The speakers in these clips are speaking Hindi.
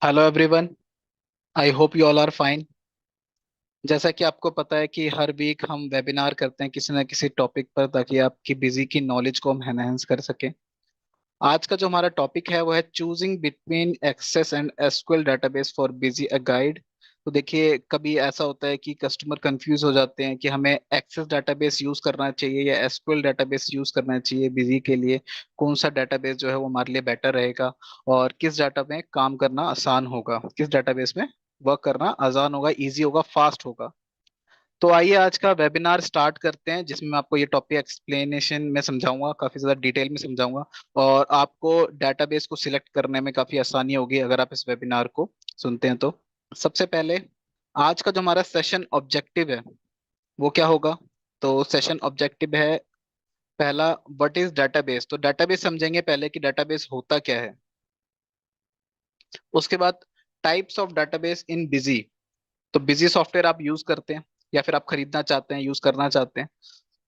Hello everyone. I hope you all are fine. जैसा कि आपको पता है कि हर वीक हम वेबिनार करते हैं किसी न किसी टॉपिक पर, ताकि आपकी बिजी की नॉलेज को हम एनहेंस कर सकें। आज का जो हमारा टॉपिक है वो है choosing between access and SQL database for busy a guide. तो देखिए, कभी ऐसा होता है कि कस्टमर कंफ्यूज हो जाते हैं कि हमें एक्सेस डेटाबेस यूज करना चाहिए या एसक्यूएल डेटाबेस यूज करना चाहिए बिजी के लिए। कौन सा डेटाबेस जो है वो हमारे लिए बेटर रहेगा, और किस डाटा में काम करना आसान होगा, किस डेटाबेस में वर्क करना आसान होगा, इजी होगा, फास्ट होगा। तो आइए आज का वेबिनार स्टार्ट करते हैं, जिसमें मैं आपको ये टॉपिक एक्सप्लेनेशन में समझाऊंगा, काफी ज्यादा डिटेल में समझाऊंगा। और आपको डेटाबेस को सिलेक्ट करने में काफी आसानी होगी अगर आप इस वेबिनार को सुनते हैं तो। सबसे पहले, आज का जो हमारा सेशन ऑब्जेक्टिव है वो क्या होगा। तो सेशन ऑब्जेक्टिव है, पहला, व्हाट इज डेटाबेस। तो डेटाबेस समझेंगे पहले कि डेटाबेस होता क्या है। उसके बाद, types of database in busy. तो बिजी सॉफ्टवेयर आप यूज करते हैं या फिर आप खरीदना चाहते हैं, यूज करना चाहते हैं,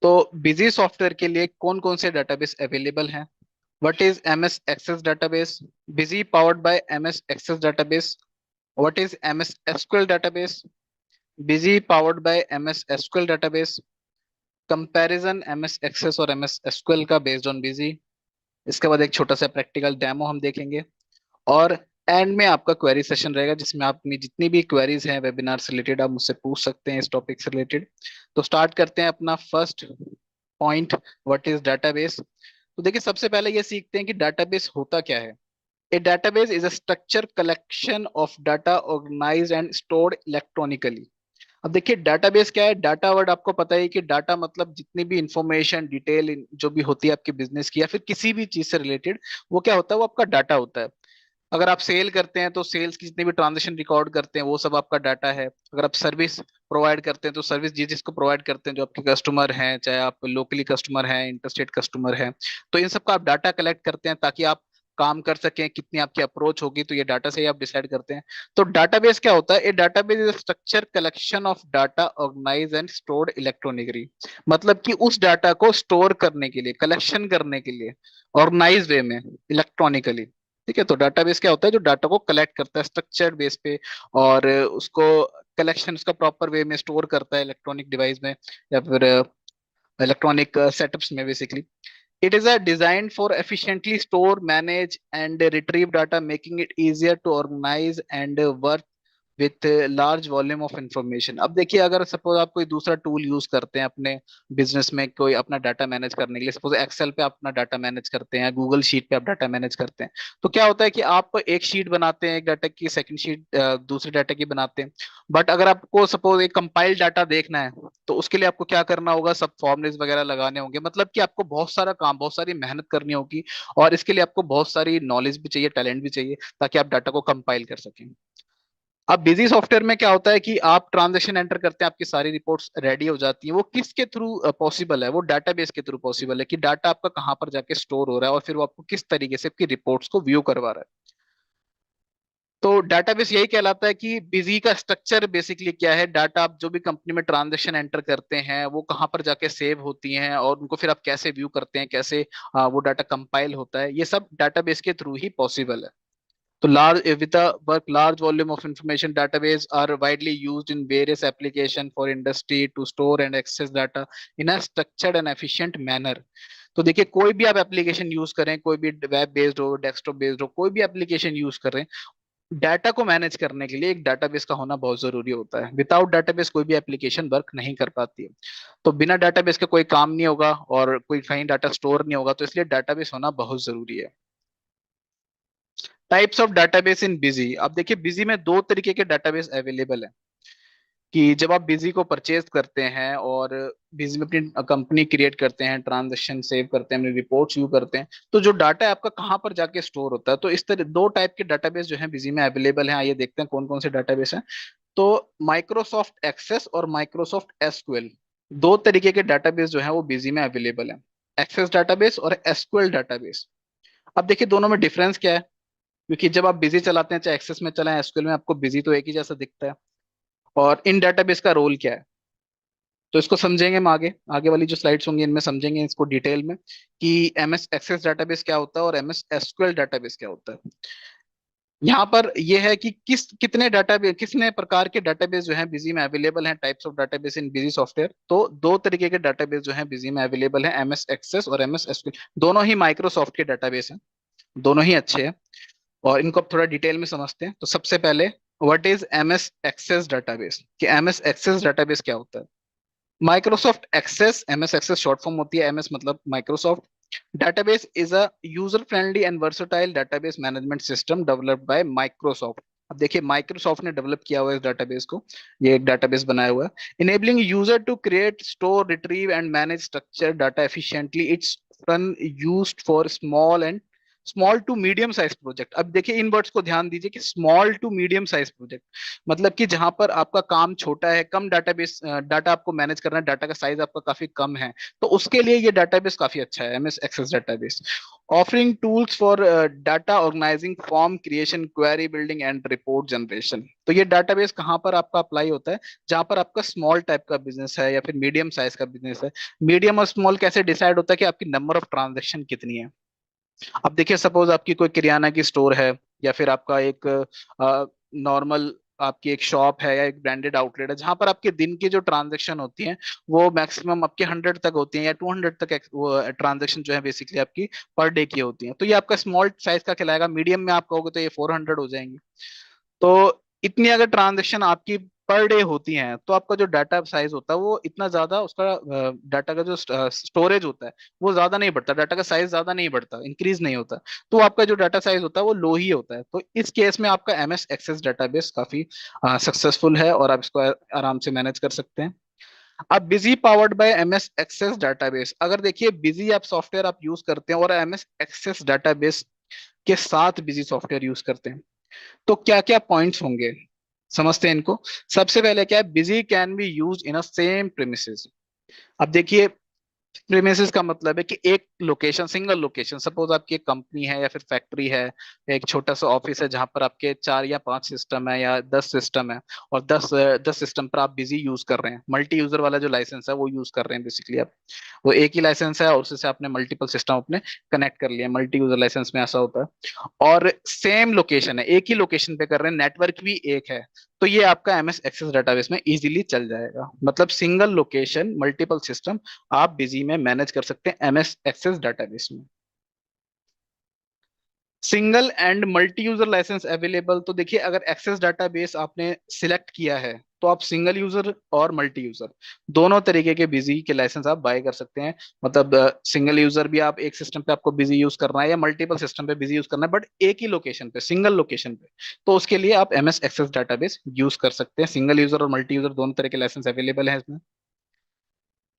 तो बिजी सॉफ्टवेयर के लिए कौन कौन से डेटाबेस अवेलेबल हैं। What is MS Access database, Busy powered by MS Access database. What is MS SQL database, Busy powered by MS SQL database. Comparison MS Access और एमएस एसक्यूएल का बेस्ड ऑन बिजी। इसके बाद एक छोटा सा प्रैक्टिकल डेमो हम देखेंगे। और एंड में आपका क्वेरी सेशन रहेगा, जिसमें आप अपनी जितनी भी क्वेरीज हैं वेबिनार से रिलेटेड आप मुझसे पूछ सकते हैं इस टॉपिक से रिलेटेड। तो स्टार्ट करते हैं अपना first point, what is database. तो देखिए, सबसे पहले ये सीखते हैं कि डेटाबेस होता क्या है। A database is a structure collection of data organised and stored electronically. अब देखिए, डेटाबेस क्या है। डाटा वर्ड आपको पता है कि डाटा मतलब जितनी भी इंफॉर्मेशन डिटेल जो भी होती है आपके बिजनेस की या फिर किसी भी चीज से रिलेटेड, वो क्या होता है, वो आपका डाटा होता है। अगर आप सेल करते हैं तो सेल्स की जितने भी ट्रांजेक्शन रिकॉर्ड करते हैं वो सब आपका डाटा है। अगर आप सर्विस प्रोवाइड करते हैं तो सर्विस जिस जिसको प्रोवाइड करते हैं, जो आपके कस्टमर हैं, चाहे आप लोकली कस्टमर हैं, इंटरस्टेट कस्टमर हैं, तो इन सब का आप डाटा कलेक्ट करते हैं ताकि आप काम कर सकें, कितनी आपकी अप्रोच होगी, तो ये डाटा से ही आप डिसाइड करते हैं। तो डाटाबेस क्या होता है। ये database is structure collection of data organize and stored electronically. मतलब कि उस डाटा को स्टोर करने के लिए, कलेक्शन करने के लिए ऑर्गेनाइज वे में, इलेक्ट्रॉनिकली। ठीक है, तो डाटाबेस क्या होता है, जो डाटा को कलेक्ट करता है स्ट्रक्चर्ड बेस पे, और उसको कलेक्शन उसका प्रॉपर वे में स्टोर करता है इलेक्ट्रॉनिक डिवाइस में या फिर इलेक्ट्रॉनिक सेटअप्स में basically. It is a designed for efficiently store, manage and retrieve data, making it easier to organize and work with large volume of information. अब देखिए, अगर सपोज आप कोई दूसरा टूल यूज करते हैं अपने बिजनेस में, कोई अपना डाटा मैनेज करने के लिए, सपोज एक्सेल पे आप अपना डाटा मैनेज करते हैं, गूगल शीट पे आप डाटा मैनेज करते हैं, तो क्या होता है कि आप एक शीट बनाते हैं एक डाटा की, सेकंड शीट दूसरे डाटा की बनाते हैं। बट अगर आपको सपोज एक कंपाइल्ड डाटा देखना है, तो उसके लिए आपको क्या करना होगा, सब फॉर्मुलेस वगैरह लगाने होंगे, मतलब कि आपको बहुत सारा काम, बहुत सारी मेहनत करनी होगी। और इसके लिए आपको बहुत सारी नॉलेज भी चाहिए, टैलेंट भी चाहिए, ताकि आप डाटा को कंपाइल कर सकें। अब बिजी सॉफ्टवेयर में क्या होता है कि आप ट्रांजेक्शन एंटर करते हैं, आपकी सारी रिपोर्ट्स रेडी हो जाती हैं। वो किसके थ्रू पॉसिबल है, वो डाटाबेस के थ्रू पॉसिबल है, कि डाटा आपका कहाँ पर जाके स्टोर हो रहा है और फिर वो आपको किस तरीके से आपकी रिपोर्ट्स को व्यू करवा रहा है। तो डाटाबेस यही कहलाता है कि बिजी का स्ट्रक्चर बेसिकली क्या है। डाटा आप जो भी कंपनी में ट्रांजेक्शन एंटर करते हैं वो कहाँ पर जाके सेव होती हैं, और उनको फिर आप कैसे व्यू करते हैं, कैसे वो डाटा कंपाइल होता है, ये सब डाटाबेस के थ्रू ही पॉसिबल है। So large with a work large volume of information, database are widely used in various application for industry to store and access data in a structured and efficient manner. तो देखिए, कोई भी आप एप्लीकेशन यूज करें, कोई भी वेब बेस्ड हो, डेस्कटॉप बेस्ड हो, कोई भी एप्लीकेशन यूज कर रहे हैं, डाटा को मैनेज करने के लिए एक डाटाबेस का होना बहुत जरूरी होता है। विदाउट डाटाबेस कोई भी एप्लीकेशन वर्क नहीं कर पाती है। तो बिना डाटाबेस के कोई काम नहीं होगा और कोई कहीं डाटा स्टोर नहीं होगा, तो इसलिए डाटाबेस होना बहुत जरूरी है। Types of database in busy. अब देखिए, बिजी में दो तरीके के डाटाबेस अवेलेबल है। कि जब आप बिजी को परचेज करते हैं और बिजी में अपनी कंपनी क्रिएट करते हैं, ट्रांजेक्शन सेव करते हैं, अपनी रिपोर्ट्स व्यू करते हैं, तो जो डाटा है आपका कहाँ पर जाके स्टोर होता है। तो इस तरह दो टाइप के डाटाबेस जो है बिजी में अवेलेबल हैं। आइए देखते हैं कौन कौन से डाटाबेस हैं। तो माइक्रोसॉफ्ट एक्सेस और माइक्रोसॉफ्ट एसक्यूएल, दो तरीके के डाटाबेस जो है वो बिजी में अवेलेबल है। एक्सेस डाटाबेस और एसक्यूएल डाटाबेस। अब देखिए, दोनों में डिफरेंस क्या है। क्योंकि जब आप बिजी चलाते हैं, चाहे एक्सेस में चलाएं, एसक्यूएल में, आपको बिजी तो एक ही जैसा दिखता है। और इन डेटाबेस का रोल क्या है, तो इसको समझेंगे हम आगे, आगे वाली जो स्लाइड्स होंगी इनमें समझेंगे इसको डिटेल में, कि एमएस एक्सेस डेटाबेस क्या होता है और एमएस एसक्यूएल डेटाबेस क्या होता है। यहाँ पर ये है कि कितने डाटाबेस, कितने प्रकार के डाटाबेस जो है बिजी में अवेलेबल हैं, types of database in busy software. तो दो तरीके के डाटाबेस जो है बिजी में अवेलेबल हैं, एमएस एक्सेस और एमएस एसक्यूएल। दोनों ही माइक्रोसॉफ्ट के डाटाबेस हैं, दोनों ही अच्छे हैं। और इनको अब थोड़ा डिटेल में समझते हैं। तो सबसे पहले, what is MS Access database, कि एमएस एक्सेस डाटाबेस क्या होता है। Microsoft Access, MS Access short form होती है, एमएस मतलब Microsoft. Database is a user friendly and versatile database management system developed by Microsoft. अब देखिए, माइक्रोसॉफ्ट ने डेवलप किया हुआ है इस डेटाबेस को, ये एक डेटाबेस बनाया हुआ है। Enabling user to create, store, retrieve and manage structure data efficiently. It's used for small to medium size project. अब देखिए इन वर्ड्स को ध्यान दीजिए कि small to medium size project, मतलब कि जहां पर आपका काम छोटा है, कम डाटाबेस डाटा आपको मैनेज करना है, डाटा का साइज आपका काफी कम है, तो उसके लिए ये डाटाबेस काफी अच्छा है, MS Access database. Offering tools for data organizing, form creation, query building and report generation. तो ये डाटाबेस कहाँ पर आपका अप्लाई होता है, जहां पर आपका स्मॉल टाइप का बिजनेस है या फिर मीडियम साइज का बिजनेस है। मीडियम और स्मॉल कैसे डिसाइड होता है, कि आपकी नंबर ऑफ ट्रांजेक्शन कितनी है। अब देखिए, सपोज आपकी कोई किराना की स्टोर है, या फिर आपका एक नॉर्मल आपकी एक शॉप है या एक ब्रांडेड आउटलेट है, जहां पर आपके दिन की जो ट्रांजेक्शन होती हैं वो मैक्सिमम आपके 100 तक होती हैं, या 200 तक वो ट्रांजेक्शन जो है बेसिकली आपकी पर डे की होती हैं। तो ये आपका स्मॉल साइज का कहलाएगा। मीडियम में आप कहोगे तो ये 400 हो जाएंगे। तो इतनी अगर ट्रांजेक्शन आपकी पर डे होती हैं, तो आपका जो डाटा साइज होता है वो इतना ज्यादा, उसका डाटा का जो स्टोरेज होता है वो ज्यादा नहीं बढ़ता, डाटा का साइज ज्यादा नहीं बढ़ता, इंक्रीज नहीं होता। तो आपका जो डाटा साइज होता है वो लो ही होता है। तो इस केस में आपका एमएस एक्सेस डाटाबेस काफी सक्सेसफुल है और आप इसको आराम से मैनेज कर सकते हैं। अब Busy powered by MS Access database, अगर देखिए बिजी आप सॉफ्टवेयर आप यूज करते हैं और एमएस एक्सेस डाटाबेस के साथ बिजी सॉफ्टवेयर यूज करते हैं, तो क्या क्या पॉइंट्स होंगे, समझते हैं इनको। सबसे पहले क्या है, busy can be use in a same premises. अब देखिए, प्रीमिसेस का मतलब है कि एक लोकेशन, सिंगल लोकेशन, सपोज आपकी एक कंपनी है या फिर फैक्ट्री है, एक छोटा सा ऑफिस है, जहां पर आपके 4 या 5 सिस्टम है या 10 सिस्टम है, और 10 सिस्टम पर आप बिजी यूज कर रहे हैं। मल्टी यूजर वाला जो लाइसेंस है वो यूज कर रहे हैं बेसिकली आप। वो एक ही लाइसेंस है और उससे आपने मल्टीपल सिस्टम अपने कनेक्ट कर लिया, मल्टी यूजर लाइसेंस में ऐसा होता है। और सेम लोकेशन है, एक ही लोकेशन पे कर रहे हैं, नेटवर्क भी एक है, तो ये आपका एमएस एक्सेस डाटाबेस में इजीली चल जाएगा। मतलब सिंगल लोकेशन, मल्टीपल सिस्टम आप बिजी में मैनेज कर सकते हैं एमएस एक्सेस डाटाबेस में। Single and multi user license available, तो देखिए अगर एक्सेस डाटाबेस आपने सिलेक्ट किया है, तो आप सिंगल यूजर और मल्टी यूजर दोनों तरीके के बिजी के लाइसेंस आप बाय कर सकते हैं। मतलब सिंगल यूजर भी, आप एक सिस्टम पे आपको बिजी यूज करना है या मल्टीपल सिस्टम पे बिजी यूज करना है, बट एक ही लोकेशन पे, सिंगल लोकेशन पे, तो उसके लिए आप एमएस एक्सेस डाटाबेस यूज कर सकते हैं। सिंगल यूजर और मल्टी यूजर दोनों तरह के लाइसेंस अवेलेबल है इसमें।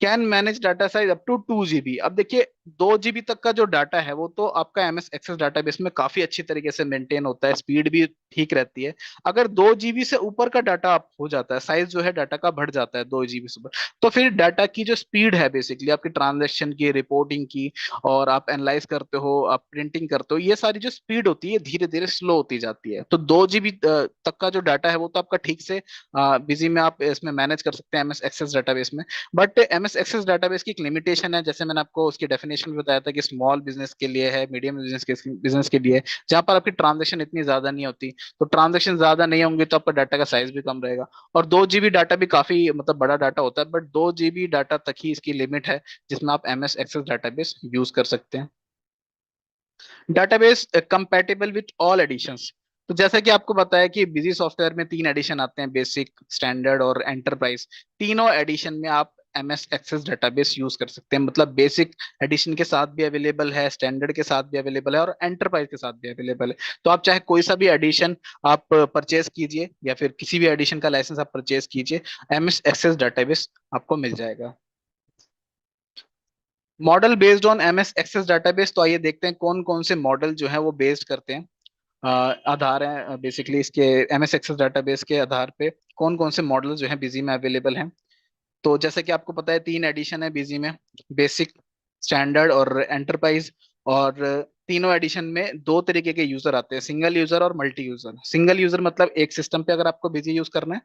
Can manage data size up to 2 GB। अब देखिए 2 GB तक का जो डाटा है वो तो आपका एमएस एक्सेस डाटाबेस में काफी अच्छी तरीके से मेंटेन होता है, स्पीड भी ठीक रहती है। अगर 2 GB से ऊपर का डाटा आप हो जाता है, साइज जो है डाटा का बढ़ जाता है 2 GB से ऊपर, तो फिर डाटा की जो स्पीड है बेसिकली आपकी ट्रांजेक्शन की, रिपोर्टिंग की, और आप एनालाइज करते हो, आप प्रिंटिंग करते हो, ये सारी जो स्पीड होती है धीरे धीरे स्लो होती जाती है। तो 2 GB तक का जो डाटा है वो तो आपका ठीक से बिजी में आप इसमें मैनेज कर सकते हैं एमएस एक्सेस डाटाबेस में। बट एमएस एक्सेस डाटाबेस की एक लिमिटेशन है, जैसे मैंने आपको उसकी डेफिनेशन भी बताया था कि स्मॉल बिजनेस के लिए है, मीडियम बिजनेस के लिए है, जहां पर आपकी ट्रांजेक्शन इतनी ज्यादा नहीं होती। तो ट्रांजेक्शन ज्यादा नहीं होंगे तो आपका डाटा का साइज भी कम रहेगा। और 2 GB डाटा भी काफी मतलब बड़ा डाटा होता है, बट 2 GB डाटा तक ही इसकी लिमिट है जिसमें आप एमएस एक्सेस डाटाबेस यूज कर सकते हैं। Database compatible with all editions. तो जैसा कि आपको बताया कि बिजी सॉफ्टवेयर में 3 एडिशन आते हैं, बेसिक, स्टैंडर्ड और एंटरप्राइज। तीनों एडिशन में आप एमएस एक्सेस डाटाबेस यूज कर सकते हैं। मतलब बेसिक एडिशन के साथ भी अवेलेबल है, स्टैंडर्ड के साथ भी अवेलेबल है और एंटरप्राइज के साथ भी अवेलेबल है। तो आप चाहे कोई सा भी एडिशन आप परचेज कीजिए या फिर किसी भी एडिशन का लाइसेंस आप परचेज कीजिए, एमएस एक्सेस डाटाबेस आपको मिल जाएगा। Model based on MS Access database, तो आइए देखते हैं कौन कौन से मॉडल जो है वो बेस्ड करते हैं, आधार है बेसिकली इसके एमएस एक्सेस डाटाबेस के आधार पे कौन कौन से मॉडल जो है बिजी में अवेलेबल हैं। तो जैसे कि आपको पता है 3 एडिशन है बिजी में, बेसिक, स्टैंडर्ड और एंटरप्राइज। और तीनों एडिशन में दो तरीके के यूजर आते हैं, सिंगल यूजर और मल्टी यूजर। सिंगल यूजर मतलब एक सिस्टम पे अगर आपको बिजी यूज करना है,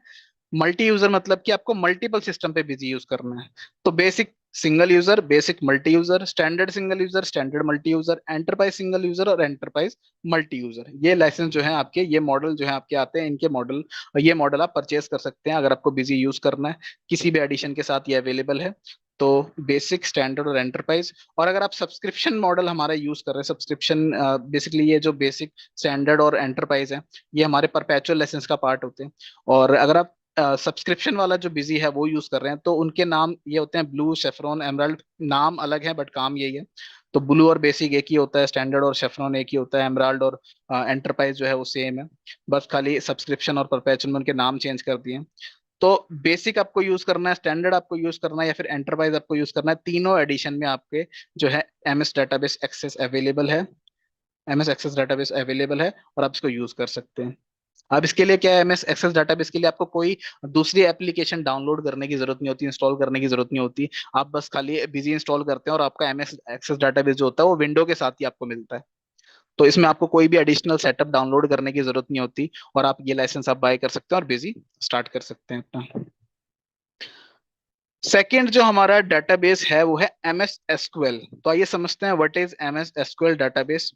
मल्टी यूजर मतलब कि आपको मल्टीपल सिस्टम पे बिजी यूज करना है। तो basic single user, basic multi user, standard single user, standard multi user, enterprise single user और एंटरप्राइज मल्टी यूजर। ये लाइसेंस जो है आपके, ये मॉडल जो है आपके आते हैं, इनके मॉडल, ये मॉडल आप परचेज कर सकते हैं अगर आपको बिजी यूज करना है। किसी भी एडिशन के साथ ये अवेलेबल है। तो बेसिक, स्टैंडर्ड और एंटरप्राइज। और अगर आप सब्सक्रिप्शन मॉडल हमारा यूज कर रहे हैं, सब्सक्रिप्शन बेसिकली ये जो बेसिक, स्टैंडर्ड और एंटरप्राइज है, ये हमारे परपेचुअल लाइसेंस का पार्ट होते हैं। और अगर आप सब्सक्रिप्शन वाला जो बिजी है वो यूज कर रहे हैं, तो उनके नाम ये होते हैं ब्लू, शेफरॉन, एमराल्ड। नाम अलग है बट काम यही है। तो ब्लू और बेसिक एक ही होता है, स्टैंडर्ड और शेफरॉन एक ही होता है, एमराल्ड और एंटरप्राइज जो है वो सेम है। बस खाली सब्सक्रिप्शन और परपेचुअल में उनके नाम चेंज कर दिए। तो बेसिक आपको यूज करना है, स्टैंडर्ड आपको यूज करना है, या फिर एंटरप्राइज आपको यूज करना है, तीनों एडिशन में आपके जो है एमएस डेटाबेस एक्सेस अवेलेबल है। एमएस एक्सेस डेटाबेस अवेलेबल है और आप इसको यूज कर सकते हैं। अब इसके लिए क्या है, एमएस एक्सेस डेटाबेस के लिए आपको कोई दूसरी एप्लीकेशन डाउनलोड करने की जरूरत नहीं होती, इंस्टॉल करने की जरूरत नहीं होती। आप बस खाली बिजी इंस्टॉल करते हैं और आपका एमएस एक्सेस डेटाबेस जो होता है वो विंडो के साथ ही आपको मिलता है। तो इसमें आपको कोई भी एडिशनल सेटअप डाउनलोड करने की जरूरत नहीं होती, और आप ये लाइसेंस आप बाय कर सकते हैं और बिजी स्टार्ट कर सकते हैं अपना। सेकेंड जो हमारा डेटाबेस है वो है एमएस एसक्यूएल। तो आइए समझते हैं what is MS SQL database.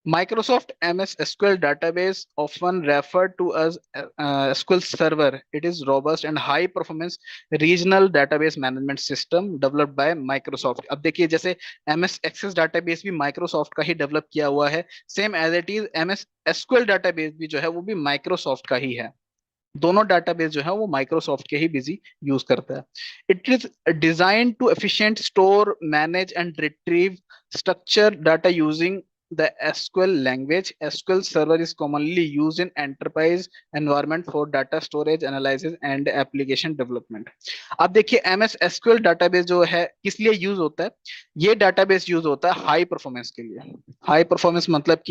Microsoft MS SQL database, often referred to as SQL Server, it is robust and high performance regional database management system developed by Microsoft। अब देखिए, जैसे MS Access database भी Microsoft का ही डेवलप किया हुआ है, same as it is MS SQL database भी जो है वो भी Microsoft का ही है। दोनों डाटाबेस जो है वो माइक्रोसॉफ्ट के ही बिजी यूज करता है। It is design to efficient store, manage and retrieve structure data using the SQL language. SQL Server is commonly used in enterprise environment for data storage, analysis and application development। अब देखिए, MS SQL database जो है किस लिए यूज होता है, ये database यूज होता है हाई परफॉर्मेंस के लिए। हाई परफॉर्मेंस मतलब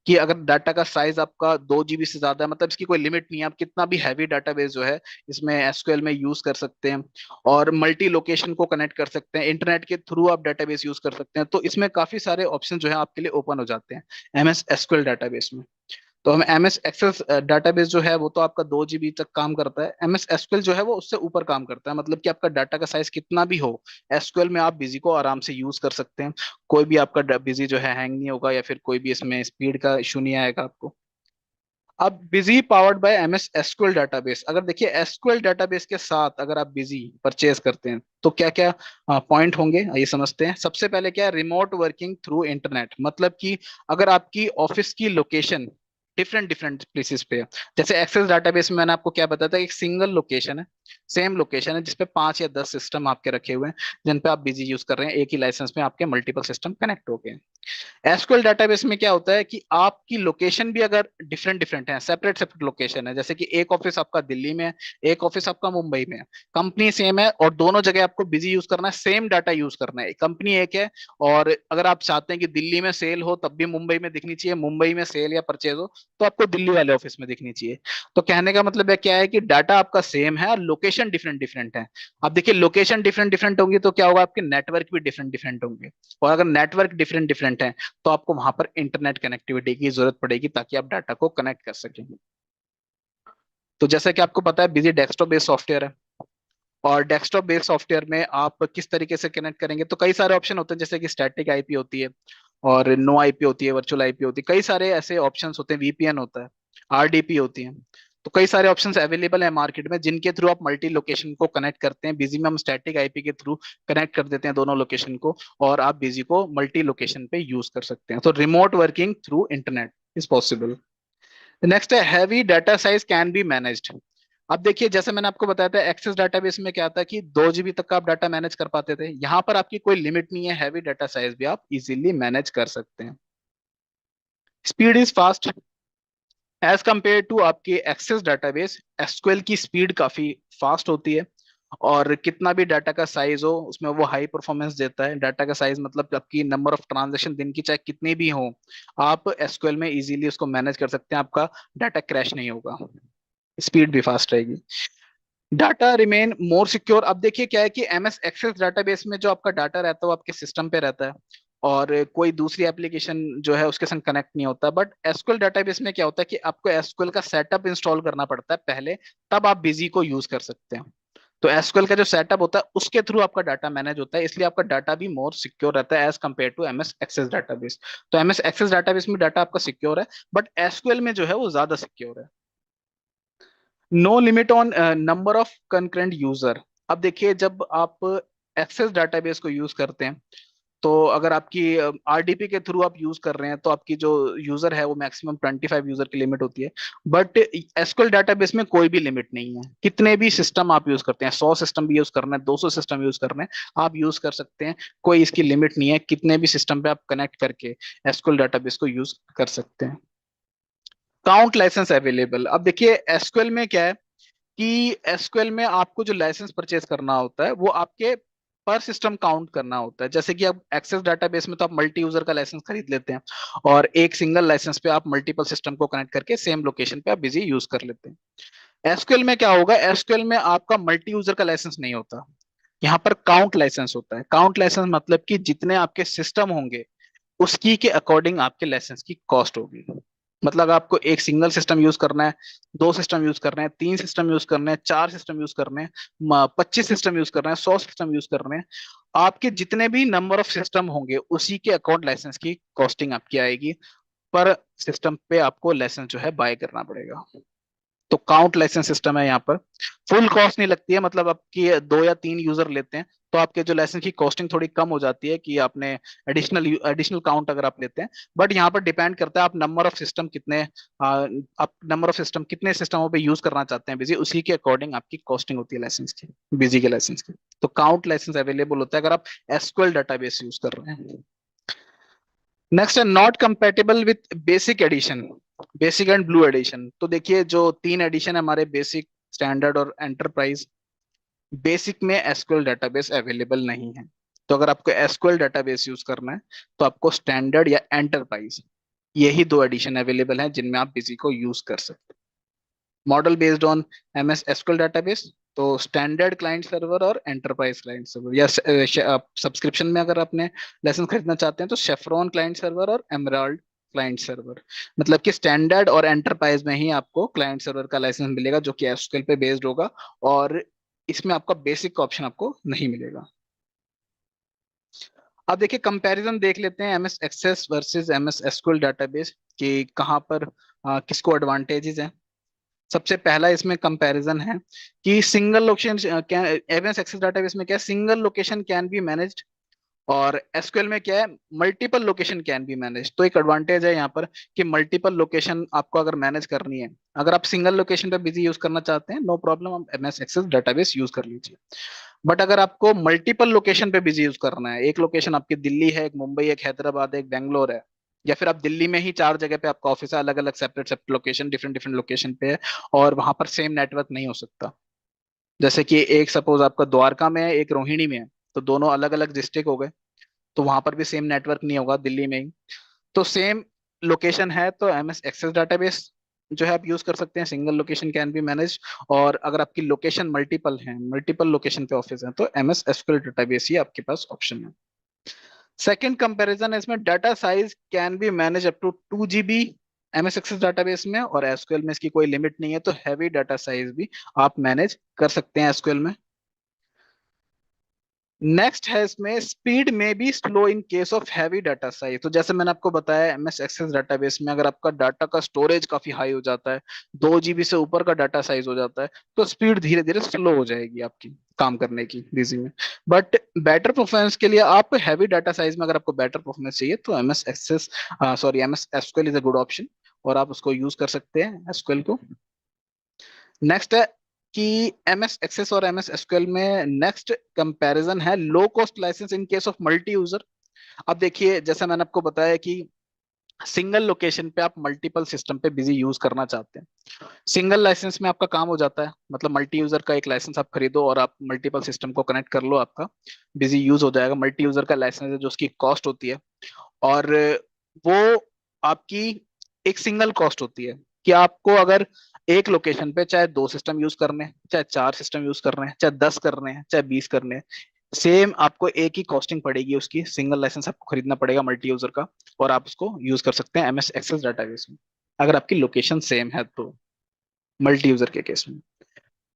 कि अगर डाटा का साइज आपका 2 GB से ज्यादा है, मतलब इसकी कोई लिमिट नहीं है, आप कितना भी हैवी डाटाबेस जो है इसमें एसक्यूएल में यूज कर सकते हैं। और मल्टी लोकेशन को कनेक्ट कर सकते हैं, इंटरनेट के थ्रू आप डाटाबेस यूज कर सकते हैं। तो इसमें काफी सारे ऑप्शन जो है आपके लिए ओपन हो जाते हैं एमएस एसक्यूएल डाटाबेस में। तो हम एमएस एक्सेस डाटाबेस जो है वो तो आपका 2 GB तक काम करता है। एमएस एसक्यूएल जो है वो उससे ऊपर काम करता है, मतलब कि आपका डाटा का साइज कितना भी हो, एसक्यूएल में आप बिजी को आराम से यूज कर सकते हैं। कोई भी आपका बिजी जो है हैंग नहीं होगा, या फिर कोई भी इसमें स्पीड का इशू नहीं आएगा आपको। अब Busy powered by MS SQL database. अगर देखिए एसक्यूएल डाटाबेस के साथ अगर आप बिजी परचेज करते हैं तो क्या क्या पॉइंट होंगे, ये समझते हैं। सबसे पहले क्या है, रिमोट वर्किंग थ्रू इंटरनेट। मतलब कि अगर आपकी ऑफिस की लोकेशन डिफरेंट डिफरेंट प्लेसेस पे है, जैसे एक्सेस डाटाबेस में मैंने आपको क्या बताया था, एक सिंगल लोकेशन है, सेम लोकेशन है जिसपे 5 या 10 सिस्टम आपके रखे हुए हैं, जिन पे आप बिजी यूज कर रहे हैं, एक ही लाइसेंस में आपके मल्टीपल सिस्टम कनेक्ट हो गए हैं। एसक्यूएल डेटाबेस में क्या होता है कि आपकी लोकेशन भी अगर डिफरेंट डिफरेंट है, सेपरेट सेपरेट लोकेशन है, जैसे कि एक ऑफिस आपका दिल्ली में है, एक ऑफिस आपका मुंबई में है, कंपनी सेम है और दोनों जगह आपको बिजी यूज करना है, सेम डाटा यूज करना है, कंपनी एक है। और अगर आप चाहते हैं कि दिल्ली में सेल हो तब भी मुंबई में दिखनी चाहिए, मुंबई में सेल या परचेज हो तो आपको दिल्ली वाले ऑफिस में दिखनी चाहिए। तो कहने का मतलब है क्या है कि डाटा आपका सेम है और लोकेशन डिफरेंट डिफरेंट है। अब देखिए, लोकेशन डिफरेंट डिफरेंट होंगी तो क्या होगा, आपके नेटवर्क भी डिफरेंट डिफरेंट होंगे। और अगर नेटवर्क डिफरेंट डिफरेंट है तो आपको वहां पर इंटरनेट कनेक्टिविटी की जरूरत पड़ेगी ताकि आप डाटा को कनेक्ट कर सकें। तो जैसा कि आपको पता है, बिजी डेस्कटॉप बेस्ड सॉफ्टवेयर है, और डेस्कटॉप बेस्ड सॉफ्टवेयर में आप किस तरीके से कनेक्ट करेंगे, तो कई सारे ऑप्शन होते हैं, जैसे कि स्टैटिक आईपी होती है और नो आईपी होती है, वर्चुअल आईपी होती है, कई सारे ऐसे ऑप्शंस होते हैं, वीपीएन होता है, आरडीपी होती है। तो कई सारे ऑप्शंस अवेलेबल है मार्केट में जिनके थ्रू आप मल्टी लोकेशन को कनेक्ट करते हैं। बिजी में हम स्टैटिक आईपी के थ्रू कनेक्ट कर देते हैं दोनों लोकेशन को, और आप बिजी को मल्टी लोकेशन पे यूज कर सकते हैं। तो remote working through internet is possible. Next है heavy data size can be managed. अब देखिए, जैसे मैंने आपको बताया था एक्सेस डाटाबेस में क्या था कि 2 GB तक का आप डाटा मैनेज कर पाते थे, यहाँ पर आपकी कोई लिमिट नहीं है, हैवी डाटा साइज भी आप इजीली मैनेज कर सकते हैं। Speed is fast as compare to आपके एक्सेस डाटाबेस। एसक्यूएल की स्पीड काफी फास्ट होती है, और कितना भी डाटा का साइज हो उसमें वो हाई परफॉर्मेंस देता है। डाटा का साइज मतलब आपकी नंबर ऑफ ट्रांजेक्शन दिन की चाहे कितनी भी हो, आप एसक्यूएल में इजीली उसको मैनेज कर सकते हैं, आपका डाटा क्रैश नहीं होगा, स्पीड भी फास्ट रहेगी। Data remain more secure. अब देखिए क्या है कि एमएस एक्सेस डाटाबेस में जो आपका डाटा रहता है वो आपके सिस्टम पे रहता है, और कोई दूसरी एप्लीकेशन जो है उसके संग कनेक्ट नहीं होता। बट एसक्यूएल डाटाबेस में क्या होता है कि आपको एसक्यूएल का सेटअप इंस्टॉल करना पड़ता है पहले, तब आप बिजी को यूज कर सकते हैं। तो एसक्यूएल का जो सेटअप होता है उसके थ्रू आपका डाटा मैनेज होता है, इसलिए आपका डाटा भी मोर सिक्योर रहता है as compare to MS Access database. तो एमएस एक्सेस डाटाबेस में डाटा आपका सिक्योर है, बट एसक्यूएल में जो है वो ज्यादा सिक्योर है। No limit on number of concurrent user. अब देखिए, जब आप एक्सेस डाटाबेस को यूज करते हैं, तो अगर आपकी आरडीपी के थ्रू आप यूज कर रहे हैं, तो आपकी जो यूजर है वो मैक्सिमम 25 यूजर की लिमिट होती है। बट एसक्यूएल डाटाबेस में कोई भी लिमिट नहीं है, कितने भी सिस्टम आप यूज करते हैं, 100 सिस्टम भी यूज करना है, 200 सिस्टम यूज करना है, आप यूज कर सकते हैं। कोई इसकी लिमिट नहीं है, कितने भी सिस्टम पे आप कनेक्ट करके एसक्यूएल डाटाबेस को यूज कर सकते हैं। Count license available. अब देखिए एसक्यूएल में क्या है कि एसक्यूएल में आपको जो लाइसेंस परचेज करना होता है वो आपके पर सिस्टम काउंट करना होता है। जैसे कि अब एक्सेस डाटाबेस में तो आप मल्टी यूजर का लाइसेंस खरीद लेते हैं, और एक सिंगल लाइसेंस पे आप मल्टीपल सिस्टम को कनेक्ट करके सेम लोकेशन पे आप बिजी यूज कर लेते हैं। एसक्यूएल में क्या होगा, एसक्यूएल में आपका मल्टी यूजर का लाइसेंस नहीं होता, यहाँ पर काउंट लाइसेंस होता है। काउंट लाइसेंस मतलब कि जितने आपके सिस्टम होंगे उसकी के अकॉर्डिंग आपके लाइसेंस की कॉस्ट होगी। मतलब आपको एक सिंगल सिस्टम यूज करना है, 2 सिस्टम यूज करना है, 3 सिस्टम यूज करना है, 4 सिस्टम यूज करने हैं, 25 सिस्टम यूज करना है, 100 सिस्टम यूज करने हैं, आपके जितने भी नंबर ऑफ सिस्टम होंगे उसी के अकाउंट लाइसेंस की कॉस्टिंग आपकी आएगी। पर सिस्टम पे आपको लाइसेंस जो है बाय करना पड़ेगा। तो काउंट लाइसेंस सिस्टम है यहाँ पर। फुल कॉस्ट नहीं लगती है, मतलब आपकी 2 या 3 यूजर लेते हैं तो आपके जो लाइसेंस की कॉस्टिंग थोड़ी कम हो जाती है कि आपने एडिशनल काउंट अगर आप लेते हैं। बट यहाँ पर डिपेंड करता है आप नंबर ऑफ सिस्टम कितने, आप नंबर ऑफ सिस्टम कितने सिस्टमों पे यूज करना चाहते हैं बिजी, उसी के अकॉर्डिंग आपकी कॉस्टिंग होती है लाइसेंस की, बिजी के लाइसेंस की। तो काउंट लाइसेंस अवेलेबल होता है अगर आप एसक्यूएल डाटाबेस यूज कर रहे हैं। नेक्स्ट है not compatible with basic edition, basic and blue edition. तो देखिए जो 3 एडिशन है हमारे, बेसिक, स्टैंडर्ड और एंटरप्राइज, बेसिक में एसक्यूएल डाटाबेस अवेलेबल नहीं है। तो अगर आपको एसक्यूएल डाटाबेस यूज करना है तो आपको स्टैंडर्ड या एंटरप्राइज, यही 2 एडिशन अवेलेबल हैं जिनमें आप बिजी को यूज कर सकते हैं। Model based on MS SQL database, तो स्टैंडर्ड क्लाइंट सर्वर और एंटरप्राइज क्लाइंट सर्वर, या सब्सक्रिप्शन में अगर आपने लाइसेंस खरीदना चाहते हैं तो शेफरॉन क्लाइंट सर्वर और एमराल्ड क्लाइंट सर्वर। मतलब कि स्टैंडर्ड और एंटरप्राइज में ही आपको क्लाइंट सर्वर का लाइसेंस मिलेगा जो कि एसक्यूएल पे बेस्ड होगा, और इसमें आपका बेसिक का ऑप्शन आपको नहीं मिलेगा। अब देखिए कंपैरिजन देख लेते हैं MS Access versus MS SQL database कि कहाँ पर किसको एडवांटेजेस हैं। सबसे पहला इसमें कंपैरिजन है कि single location can, MS Access database में क्या है, single location can be managed, और एसक्यूएल में क्या है, multiple location can be manage. तो एक एडवांटेज है यहाँ पर कि मल्टीपल लोकेशन आपको अगर मैनेज करनी है, अगर आप सिंगल लोकेशन पे बिजी यूज करना चाहते हैं, नो प्रॉब्लम, आप एमएस एक्सेस डाटाबेस यूज कर लीजिए। बट अगर आपको मल्टीपल लोकेशन पे बिजी यूज करना है, एक लोकेशन आपकी दिल्ली है, एक मुंबई, एक हैदराबाद, एक बेंगलोर है, या फिर आप दिल्ली में ही 4 जगह पे आपका ऑफिस है, अलग अलग separate separate location, different different location पे है, और वहां पर सेम नेटवर्क नहीं हो सकता। जैसे कि एक सपोज आपका द्वारका में है, एक रोहिणी में है, तो दोनों अलग अलग डिस्ट्रिक्ट हो गए, तो वहां पर भी सेम नेटवर्क नहीं होगा दिल्ली में ही। तो सेम लोकेशन है तो एमएस एक्सेस डाटाबेस जो है आप यूज कर सकते हैं, single location can be manage. और अगर आपकी लोकेशन मल्टीपल है, मल्टीपल लोकेशन पे ऑफिस है, तो एमएस एसक्यूएल डाटाबेस ही आपके पास ऑप्शन है। सेकंड कंपैरिजन है इसमें, data size can be manage up to 2 GB MS Access database में, और एसक्यूएल में इसकी कोई लिमिट नहीं है, तो हैवी डाटा साइज भी आप मैनेज कर सकते हैं एसक्यूएल में। नेक्स्ट है इसमें, स्पीड में be slow in case of heavy data size. तो जैसे मैंने आपको बताया एमएस एक्सेस डाटाबेस में अगर आपका डाटा का स्टोरेज काफी हाई हो जाता है, 2 GB से ऊपर का डाटा साइज हो जाता है, तो स्पीड धीरे धीरे स्लो हो जाएगी आपकी काम करने की बिजी में। बट बेटर परफॉर्मेंस के लिए आप हैवी डाटा साइज में, अगर आपको बेटर परफॉर्मेंस चाहिए तो MS Access, sorry, MS SQL is a good option, और आप उसको यूज कर सकते हैं एसक्यूएल को। नेक्स्ट है कि एमएस एक्सेस और एमएस एसक्यूएल में नेक्स्ट कंपैरिजन है low cost license in case of multi user. अब देखिए जैसा मैंने आपको बताया कि सिंगल लोकेशन पे आप मल्टीपल सिस्टम पे बिजी यूज करना चाहते हैं, सिंगल लाइसेंस में आपका काम हो जाता है, मतलब मल्टी यूजर का एक लाइसेंस आप खरीदो और आप मल्टीपल सिस्टम को कनेक्ट कर लो, आपका बिजी यूज हो जाएगा। मल्टी यूजर का लाइसेंस है जो उसकी कॉस्ट होती है, और वो आपकी एक सिंगल कॉस्ट होती है कि आपको अगर एक लोकेशन पे चाहे 2 सिस्टम यूज करने हैं, चाहे 4 सिस्टम यूज करने हैं, चाहे 10 करने हैं, चाहे 20 करने हैं, सेम आपको एक ही कॉस्टिंग पड़ेगी, उसकी सिंगल लाइसेंस आपको खरीदना पड़ेगा मल्टी यूजर का, और आप उसको यूज कर सकते हैं एमएस एक्सेस डाटाबेस में अगर आपकी लोकेशन सेम है तो, मल्टी यूजर के केस में।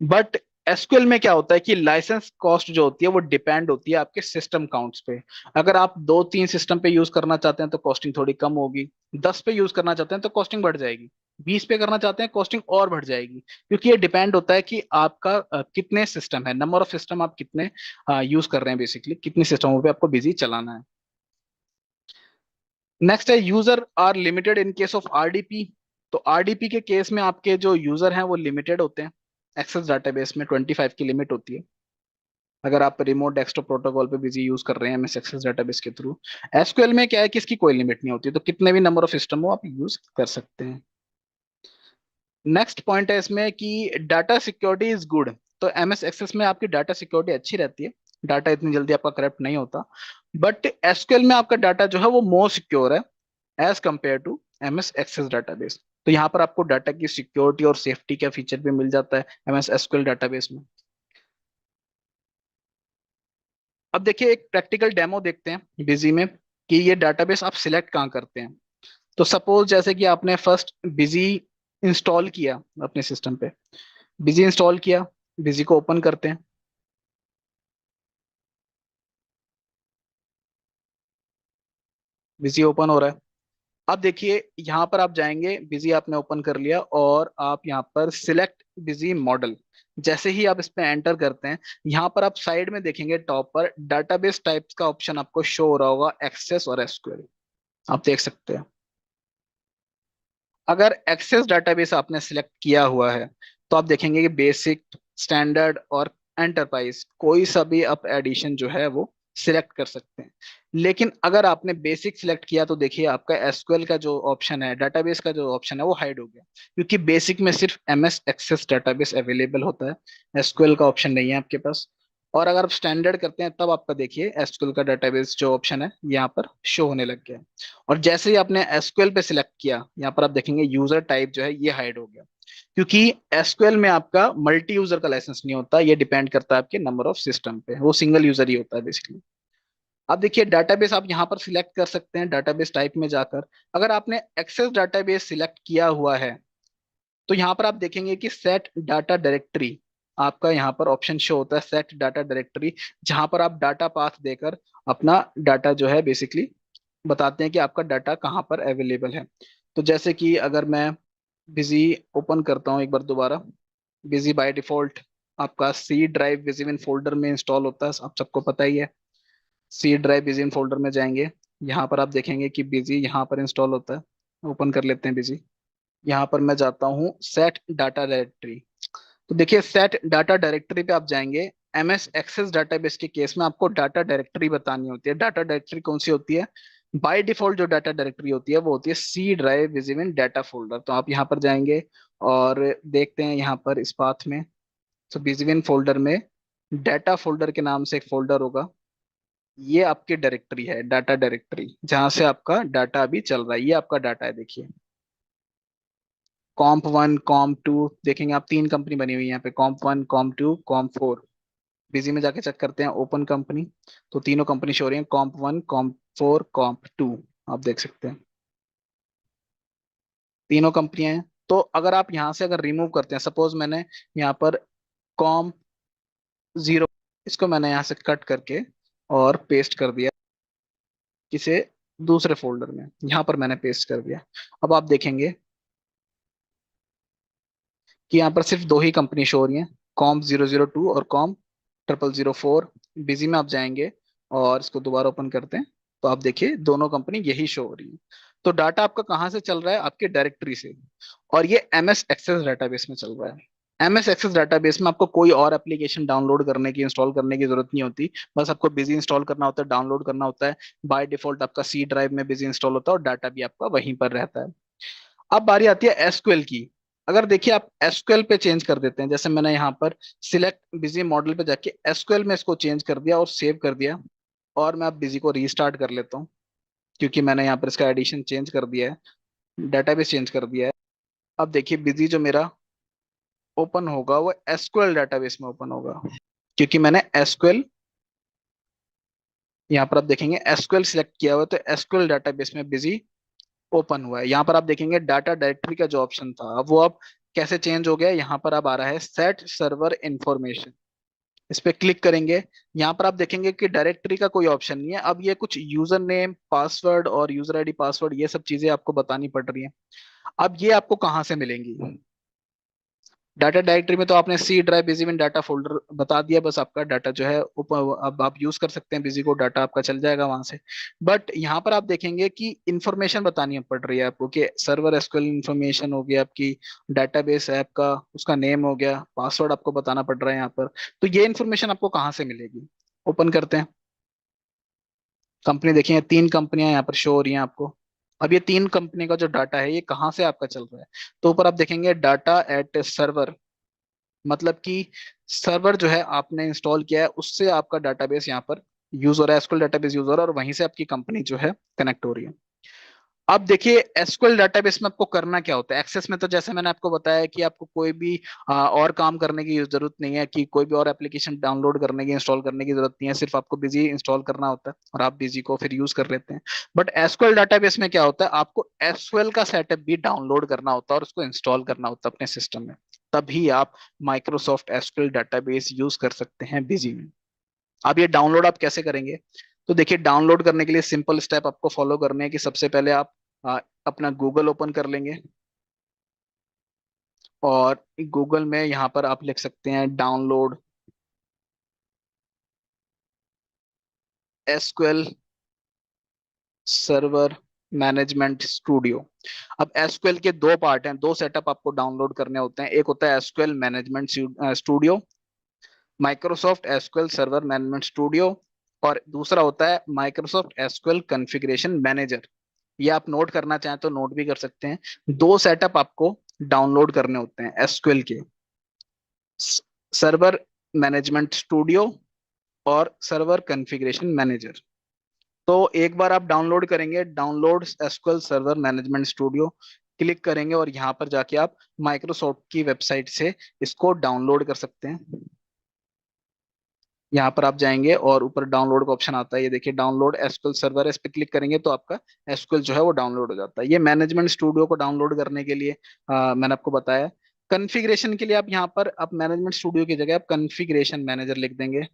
बट एसक्यूएल में क्या होता है कि लाइसेंस कॉस्ट जो होती है वो डिपेंड होती है आपके सिस्टम काउंट्स पे। अगर आप 2-3 सिस्टम पे यूज करना चाहते हैं तो कॉस्टिंग थोड़ी कम होगी, 10 पे यूज करना चाहते हैं तो कॉस्टिंग बढ़ जाएगी, 20 पे करना चाहते हैं कॉस्टिंग और बढ़ जाएगी, क्योंकि ये डिपेंड होता है कि आपका कितने सिस्टम है, नंबर ऑफ सिस्टम आप कितने यूज कर रहे हैं, बेसिकली कितने सिस्टमों पे आपको बिजी चलाना है। नेक्स्ट है user are limited in case of RDP. तो आरडीपी के केस में आपके जो यूजर हैं वो लिमिटेड होते हैं, एक्सेस डाटाबेस में 25 की लिमिट होती है अगर आप रिमोट डेस्कटॉप प्रोटोकॉल पे बिजी यूज कर रहे हैं एमएस एक्सेस डाटाबेस के थ्रू। एसक्यूएल में क्या है कि इसकी कोई लिमिट नहीं होती, तो कितने भी नंबर ऑफ सिस्टम हो आप यूज कर सकते हैं। नेक्स्ट पॉइंट है इसमें कि डाटा सिक्योरिटी इज गुड। तो एमएस एक्सेस में आपकी डाटा सिक्योरिटी अच्छी रहती है, डाटा इतनी जल्दी आपका करप्ट नहीं होता। बट एसक्यूएल में आपका डाटा जो है वो मोर सिक्योर है as compare to MS Access database. तो यहाँ पर आपको डाटा की सिक्योरिटी और सेफ्टी का फीचर भी मिल जाता है एमएस एसक्यूएल डाटाबेस में। अब देखिए एक प्रैक्टिकल डेमो देखते हैं बिजी में कि ये डाटाबेस आप सिलेक्ट कहाँ करते हैं। तो सपोज जैसे कि आपने फर्स्ट बिजी इंस्टॉल किया अपने सिस्टम पे, बिजी इंस्टॉल किया, बिजी को ओपन करते हैं, बिजी ओपन हो रहा है। अब देखिए यहाँ पर आप जाएंगे, बिजी आपने ओपन कर लिया और आप यहाँ पर सिलेक्ट बिजी मॉडल, जैसे ही आप इस पे एंटर करते हैं यहाँ पर आप साइड में देखेंगे टॉप पर डाटाबेस टाइप्स का ऑप्शन आपको शो हो रहा होगा, एक्सेस और एसक्यूएल, आप देख सकते हैं। अगर एक्सेस डाटाबेस आपने सिलेक्ट किया हुआ है तो आप देखेंगे कि बेसिक, स्टैंडर्ड और एंटरप्राइज कोई सा भी आप एडिशन जो है वो सिलेक्ट कर सकते हैं। लेकिन अगर आपने बेसिक सिलेक्ट किया तो देखिए आपका एसक्यूएल का जो ऑप्शन है, डाटाबेस का जो ऑप्शन है वो हाइड हो गया, क्योंकि बेसिक में सिर्फ एमएस एक्सेस डाटाबेस अवेलेबल होता है, एसक्यूएल का ऑप्शन नहीं है आपके पास। और अगर आप स्टैंडर्ड करते हैं तब आपका देखिए एसक्यूएल का डाटाबेस जो ऑप्शन है यहाँ पर शो होने लग गया है। और जैसे ही आपने एसक्यूएल पे सिलेक्ट किया यहाँ पर आप देखेंगे यूजर टाइप जो है ये हाइड हो गया, क्योंकि एसक्यूएल में आपका मल्टी यूजर का लाइसेंस नहीं होता, ये डिपेंड करता है आपके नंबर ऑफ सिस्टम पे, वो सिंगल यूजर ही होता है बेसिकली। अब देखिए डाटाबेस आप यहाँ पर सिलेक्ट कर सकते हैं डाटाबेस टाइप में जाकर। अगर आपने एक्सेस डाटाबेस सिलेक्ट किया हुआ है तो यहाँ पर आप देखेंगे कि सेट डाटा डायरेक्टरी, आपका यहाँ पर ऑप्शन शो होता है सेट डाटा डायरेक्टरी, जहां पर आप डाटा पाथ देकर अपना डाटा जो है बेसिकली बताते हैं कि आपका डाटा कहाँ पर अवेलेबल है। तो जैसे कि अगर मैं बिजी ओपन करता हूँ एक बार दोबारा, बिजी बाय डिफॉल्ट आपका C drive Busy in folder में इंस्टॉल होता है, आप सबको पता ही है। C drive Busy in folder में जाएंगे, यहाँ पर आप देखेंगे कि बिजी यहाँ पर इंस्टॉल होता है। ओपन कर लेते हैं बिजी, यहाँ पर मैं जाता हूँ सेट डाटा डायरेक्टरी। तो देखिए सेट डाटा डायरेक्टरी पे आप जाएंगे, एमएस एक्सेस डाटाबेस के केस में आपको डाटा डायरेक्टरी बतानी होती है। डाटा डायरेक्टरी कौन सी होती है? बाय डिफॉल्ट जो डाटा डायरेक्टरी होती है वो होती है C drive visible in data folder. तो आप यहाँ पर जाएंगे और देखते हैं यहाँ पर इस पाथ में, तो विजिबल फोल्डर में डाटा फोल्डर के नाम से एक फोल्डर होगा, ये आपकी डायरेक्टरी है, डाटा डायरेक्टरी जहां से आपका डाटा अभी चल रहा है, ये आपका डाटा है देखिए। कॉम्प 1 कॉम्प 2 देखेंगे आप, तीन कंपनी बनी हुई है यहाँ पे, कॉम्प 1 कॉम्प 2 कॉम्प 4। बिजी में जाके चेक करते हैं ओपन कंपनी, तो तीनों कंपनी शो हो रही है, कॉम्प 1 कॉम्प 4 कॉम्प 2, आप देख सकते हैं तीनों कंपनियां हैं। तो अगर आप यहाँ से अगर रिमूव करते हैं, सपोज मैंने यहाँ पर कॉम्प 0, इसको मैंने यहाँ से कट करके और पेस्ट कर दिया किसे दूसरे फोल्डर में, यहाँ पर मैंने पेस्ट कर दिया। अब आप देखेंगे कि यहाँ पर सिर्फ दो ही कंपनी शो हो रही है, कॉम्प 002 और कॉम्प 0004। बिजी में आप जाएंगे और इसको दोबारा ओपन करते हैं तो आप देखिए दोनों कंपनी यही शो हो रही है। तो डाटा आपका कहाँ से चल रहा है? आपके डायरेक्टरी से, और ये एमएस एक्सेस डाटाबेस में चल रहा है। एमएस एक्सेस डाटाबेस में आपको कोई और एप्लीकेशन डाउनलोड करने की, इंस्टॉल करने की जरूरत नहीं होती, बस आपको बिजी इंस्टॉल करना होता है, डाउनलोड करना होता है। बाय डिफॉल्ट आपका सी ड्राइव में बिजी इंस्टॉल होता है और डाटा भी आपका वहीं पर रहता है। अब बारी आती है एसक्यूएल की। अगर देखिए आप एसक्यूएल पे चेंज कर देते हैं, जैसे मैंने यहाँ पर सिलेक्ट बिजी मॉडल पे जाके एसक्यूएल में इसको चेंज कर दिया और सेव कर दिया, और मैं अब बिजी को रीस्टार्ट कर लेता हूँ, क्योंकि मैंने यहाँ पर इसका एडिशन चेंज कर दिया है, डाटाबेस चेंज कर दिया है। अब देखिए बिजी जो मेरा ओपन होगा वो एसक्यूएल डाटाबेस में ओपन होगा, क्योंकि मैंने एसक्यूएल, यहाँ पर आप देखेंगे एसक्यूएल सिलेक्ट किया हुआ है, तो एसक्यूएल डाटाबेस में बिजी ओपन हुआ है। यहाँ पर आप देखेंगे डाटा डायरेक्टरी का जो ऑप्शन था अब वो आप कैसे चेंज हो गया, यहाँ पर अब आ रहा है सेट सर्वर इंफॉर्मेशन। इस पे क्लिक करेंगे, यहाँ पर आप देखेंगे कि डायरेक्टरी का कोई ऑप्शन नहीं है। अब ये कुछ यूजर नेम पासवर्ड और यूजर आईडी पासवर्ड ये सब चीजें आपको बतानी पड़ रही है। अब ये आपको कहाँ से मिलेंगी? डाटा डायरेक्टरी में तो आपने सी ड्राइव बिजी में डाटा फोल्डर बता दिया, बस आपका डाटा जो है ऊपर अब आप यूज कर सकते हैं बिजी को, डाटा आपका चल जाएगा वहां से। बट यहाँ पर आप देखेंगे कि इंफॉर्मेशन बतानी पड़ रही है आपको, कि सर्वर एसक्यूएल इंफॉर्मेशन हो गया आपकी, डाटाबेस ऐप का उसका नेम हो गया, पासवर्ड आपको बताना पड़ रहा है यहाँ पर। तो ये इन्फॉर्मेशन आपको कहाँ से मिलेगी? ओपन करते हैं कंपनी, देखिए 3 कंपनियां यहाँ पर शो हो रही हैं आपको। अब ये 3 कंपनी का जो डाटा है ये कहाँ से आपका चल रहा है? तो ऊपर आप देखेंगे डाटा एट सर्वर, मतलब कि सर्वर जो है आपने इंस्टॉल किया है उससे आपका डाटाबेस यहाँ पर यूज हो रहा है, एसक्यूएल डाटाबेस यूज हो रहा है, और वहीं से आपकी कंपनी जो है कनेक्ट हो रही है। अब देखिए एसक्यूएल डाटाबेस में आपको करना क्या होता है। एक्सेस में तो जैसे मैंने आपको बताया कि आपको कोई भी और काम करने की जरूरत नहीं है, कि कोई भी और एप्लीकेशन डाउनलोड करने की इंस्टॉल करने की जरूरत नहीं है, सिर्फ आपको बिजी इंस्टॉल करना होता है और आप बिजी को फिर यूज कर लेते हैं। बट एसक्यूएल डाटाबेस में क्या होता है, आपको एसक्यूएल का सेटअप भी डाउनलोड करना होता है और उसको इंस्टॉल करना होता है अपने सिस्टम में, तभी आप माइक्रोसॉफ्ट एसक्यूएल डाटाबेस यूज कर सकते हैं बिजी में। अब ये डाउनलोड आप कैसे करेंगे? तो देखिए डाउनलोड करने के लिए सिंपल स्टेप आपको फॉलो करने हैं, कि सबसे पहले आप अपना गूगल ओपन कर लेंगे, और गूगल में यहाँ पर आप लिख सकते हैं download SQL server management studio. अब एसक्यूएल के 2 पार्ट हैं, 2 सेटअप आपको डाउनलोड करने होते हैं। एक होता है SQL management studio, Microsoft SQL server management studio, और दूसरा होता है माइक्रोसॉफ्ट एसक्यूएल कॉन्फ़िगरेशन मैनेजर। ये आप नोट करना चाहें तो नोट भी कर सकते हैं। 2 सेटअप आपको डाउनलोड करने होते हैं एसक्यूएल के, सर्वर मैनेजमेंट स्टूडियो और सर्वर कॉन्फ़िगरेशन मैनेजर। तो एक बार आप डाउनलोड करेंगे, download SQL server management studio click करेंगे, और यहाँ पर जाके आप माइक्रोसॉफ्ट की वेबसाइट से इसको डाउनलोड कर सकते हैं। यहाँ पर आप जाएंगे और ऊपर डाउनलोड का ऑप्शन आता है, ये देखिए डाउनलोड एसक्यूएल सर्वर, इस पे क्लिक करेंगे तो आपका एसक्यूएल जो है वो डाउनलोड हो जाता है। ये मैनेजमेंट स्टूडियो को डाउनलोड करने के लिए मैंने आपको बताया। कॉन्फ़िगरेशन के लिए आप यहाँ पर आप मैनेजमेंट स्टूडियो की जगह आप कॉन्फ़िगरेशन मैनेजर लिख देंगे,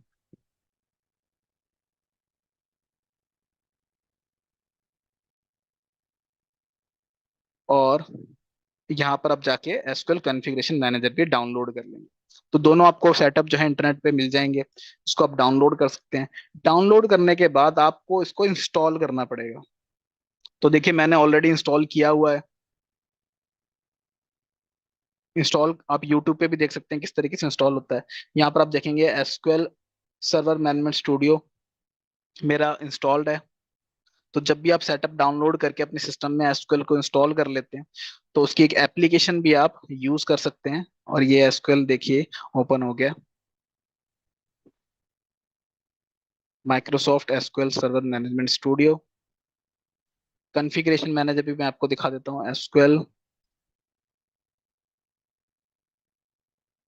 और यहाँ पर आप जाके एसक्यूएल कॉन्फ़िगरेशन मैनेजर भी डाउनलोड कर लेंगे। तो दोनों आपको सेटअप जो है इंटरनेट पे मिल जाएंगे, इसको आप डाउनलोड कर सकते हैं। डाउनलोड करने के बाद आपको इसको इंस्टॉल करना पड़ेगा। तो देखिए मैंने ऑलरेडी इंस्टॉल किया हुआ है। इंस्टॉल आप यूट्यूब पे भी देख सकते हैं किस तरीके से इंस्टॉल होता है। यहाँ पर आप देखेंगे एसक्यूएल सर्वर मैनेजमेंट स्टूडियो मेरा इंस्टॉल्ड है। तो जब भी आप सेटअप डाउनलोड करके अपने सिस्टम में एसक्यूएल को इंस्टॉल कर लेते हैं, तो उसकी एक एप्लीकेशन भी आप यूज कर सकते हैं। और ये एसक्यूएल देखिए ओपन हो गया, Microsoft SQL server management studio. Configuration manager भी मैं आपको दिखा देता हूँ, SQL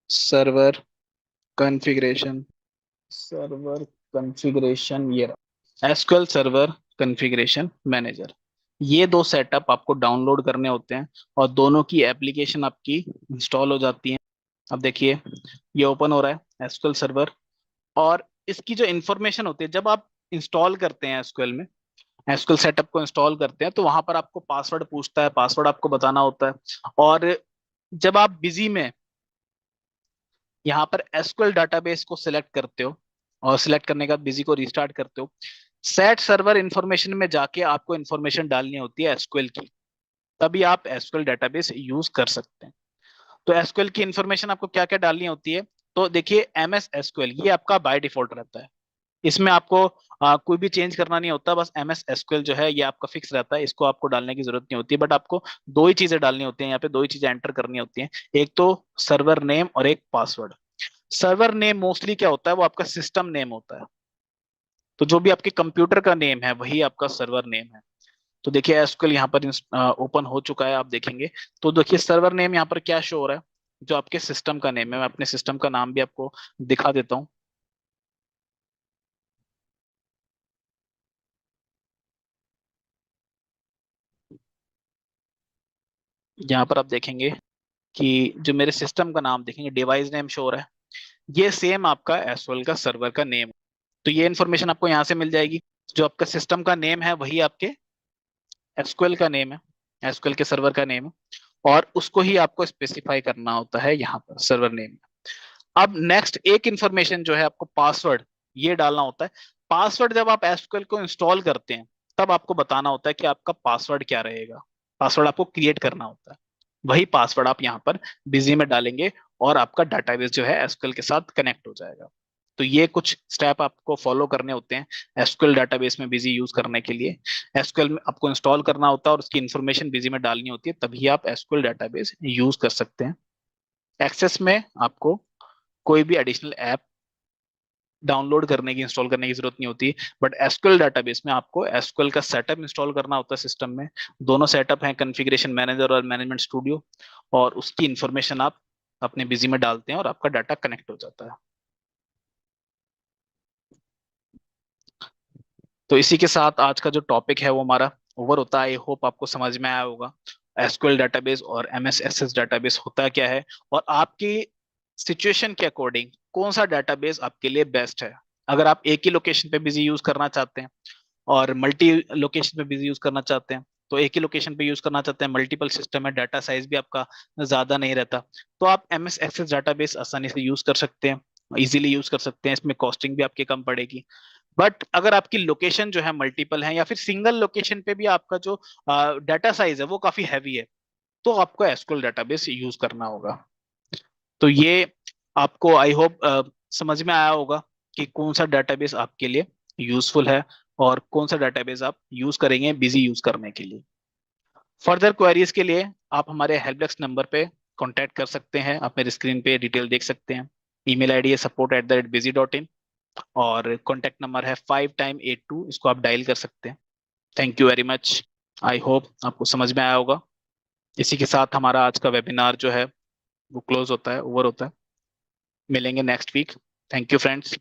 server configuration, server configuration, ये एसक्यूएल सर्वर कॉन्फ़िगरेशन मैनेजर। ये 2 सेटअप आपको डाउनलोड करने होते हैं, और दोनों की एप्लीकेशन आपकी इंस्टॉल हो जाती है। अब देखिए ये ओपन हो रहा है एसक्यूएल सर्वर, और इसकी जो इंफॉर्मेशन होती है जब आप इंस्टॉल करते हैं एसक्यूएल में, एसक्यूएल सेटअप को इंस्टॉल करते हैं, तो वहां पर आपको पासवर्ड पूछता है, पासवर्ड आपको बताना होता है। और जब आप बिजी में यहाँ पर एसक्यूएल डाटाबेस को सिलेक्ट करते हो, और सिलेक्ट करने के बाद बिजी को रिस्टार्ट करते हो, सेट सर्वर इंफॉर्मेशन में जाके आपको इंफॉर्मेशन डालनी होती है एसक्यूएल की, तभी आप एसक्यूएल डाटाबेस यूज कर सकते हैं। तो एसक्यूएल की इंफॉर्मेशन आपको क्या क्या डालनी होती है? तो देखिए एमएस एसक्यूएल ये आपका बाय डिफॉल्ट रहता है, इसमें आपको कोई भी चेंज करना नहीं होता, बस एमएस एसक्यूएल जो है ये आपका फिक्स रहता है, इसको आपको डालने की जरूरत नहीं होती। बट आपको 2 ही चीजें डालनी होती हैं, यहाँ पे 2 ही चीजें एंटर करनी होती हैं, एक तो सर्वर नेम और एक पासवर्ड। सर्वर नेम मोस्टली क्या होता है, वो आपका सिस्टम नेम होता है, तो जो भी आपके कंप्यूटर का नेम है वही आपका सर्वर नेम है। तो देखिए एसक्यूएल यहाँ पर ओपन हो चुका है, आप देखेंगे। तो देखिए सर्वर नेम यहाँ पर क्या शो हो रहा है, जो आपके सिस्टम का नेम है। मैं अपने सिस्टम का नाम भी आपको दिखा देता हूँ। यहाँ पर आप देखेंगे कि जो मेरे सिस्टम का नाम देखेंगे, डिवाइस नेम शो हो रहा है, ये सेम आपका एसक्यूएल का सर्वर का नेम। तो ये इन्फॉर्मेशन आपको यहाँ से मिल जाएगी। जो आपका सिस्टम का नेम है वही आपके एसक्यूएल का नेम है, एसक्यूएल के सर्वर का नेम है, और उसको ही आपको स्पेसिफाई करना होता है यहाँ पर सर्वर नेम। अब नेक्स्ट एक इंफॉर्मेशन जो है आपको पासवर्ड ये डालना होता है। पासवर्ड जब आप एसक्यूएल को इंस्टॉल करते हैं तब आपको बताना होता है कि आपका पासवर्ड क्या रहेगा। पासवर्ड आपको क्रिएट करना होता है, वही पासवर्ड आप यहाँ पर बिजी में डालेंगे और आपका डाटाबेस जो है एसक्यूएल के साथ कनेक्ट हो जाएगा। तो ये कुछ स्टेप आपको फॉलो करने होते हैं एसक्यूएल डाटाबेस में बिजी यूज करने के लिए। एसक्यूएल में आपको इंस्टॉल करना होता है और उसकी इन्फॉर्मेशन बिजी में डालनी होती है, तभी आप एसक्यूएल डाटाबेस यूज कर सकते हैं। एक्सेस में आपको कोई भी एडिशनल ऐप डाउनलोड करने की, इंस्टॉल करने की जरूरत नहीं होती। बट एसक्यूएल डाटाबेस में आपको एसक्यूएल का सेटअप इंस्टॉल करना होता है सिस्टम में। दोनों सेटअप हैं, कॉन्फ़िगरेशन मैनेजर और मैनेजमेंट स्टूडियो, और उसकी इंफॉर्मेशन आप अपने बिजी में डालते हैं और आपका डाटा कनेक्ट हो जाता है। तो इसी के साथ आज का जो टॉपिक है वो हमारा ओवर होता है। आई होप आपको समझ में आया होगा एसक्यूएल डाटाबेस और एमएस एक्सेस डाटाबेस होता क्या है, और आपकी सिचुएशन के अकॉर्डिंग कौन सा डाटाबेस आपके लिए बेस्ट है। अगर आप एक ही लोकेशन पे बिजी यूज करना चाहते हैं और मल्टी लोकेशन पे बिजी यूज करना चाहते हैं, तो एक ही लोकेशन पे यूज करना चाहते हैं, मल्टीपल सिस्टम है, डाटा साइज भी आपका ज्यादा नहीं रहता, तो आप एमएस एक्सेस डाटाबेस आसानी से यूज कर सकते हैं, इजीली यूज कर सकते हैं। इसमें कॉस्टिंग भी आपकी कम पड़ेगी। बट अगर आपकी लोकेशन जो है मल्टीपल है, या फिर सिंगल लोकेशन पे भी आपका जो डाटा साइज है वो काफी हैवी है, तो आपको एसक्यूएल डाटाबेस यूज करना होगा। तो ये आपको आई होप समझ में आया होगा कि कौन सा डाटाबेस आपके लिए यूजफुल है और कौन सा डाटाबेस आप यूज करेंगे बिजी यूज करने के लिए। फर्दर क्वेरीज के लिए आप हमारे हेल्प डेस्क नंबर पे कांटेक्ट कर सकते हैं। आप मेरे स्क्रीन पे डिटेल देख सकते हैं। ईमेल आईडी है support@busy.in, और कॉन्टेक्ट नंबर है 5 टाइम 82, इसको आप डायल कर सकते हैं। Thank you very much. I hope आपको समझ में आया होगा। इसी के साथ हमारा आज का वेबिनार जो है वो क्लोज होता है, ओवर होता है। मिलेंगे next week. Thank you friends.